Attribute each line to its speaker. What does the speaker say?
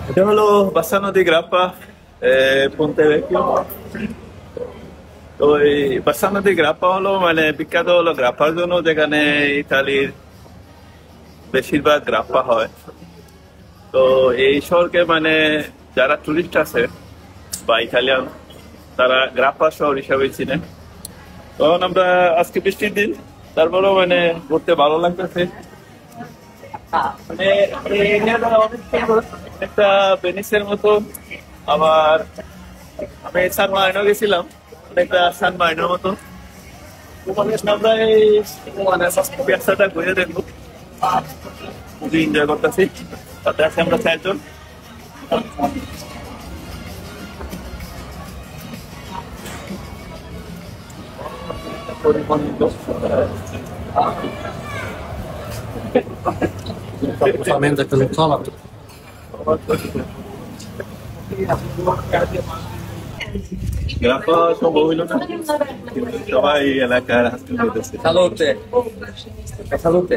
Speaker 1: এটা হলো বাসানো দি গ্রাপ্পা পন্তে ভেকিও। তো এই বাসানো দি গ্রাপ্পা হলো মানে বিখ্যাত হলো গ্রাপ্পার জন্য, যেখানে ইতালির বেশিরভাগ গ্রাপ্পা হয়। তো এই শহরকে মানে যারা টুরিস্ট আছে বা ইতালিয়ান, তারা গ্রাপ্পা শহর হিসাবে চিনে। তখন আমরা আজকে বৃষ্টির দিন, তারপরেও মানে ঘুরতে ভালো লাগতেছে। মানে এই এরিয়াটা অনেক সুন্দর, একটা ভেনিসের মতো। আবার আমি সান মারিনো গেছিলাম, অনেকটা সান মারিনোর মতো। ওখানে আমরা এই মানে ব্যবসাটা ঘুরে দেখবো, খুবই এনজয় করতেছি। তাতে আছে আমরা 4 জন।
Speaker 2: Famendo che non so,
Speaker 1: গ্রাফা সম্ভব হইল না, সবাই এলাকার হাসপাতাল।
Speaker 2: salute, salute.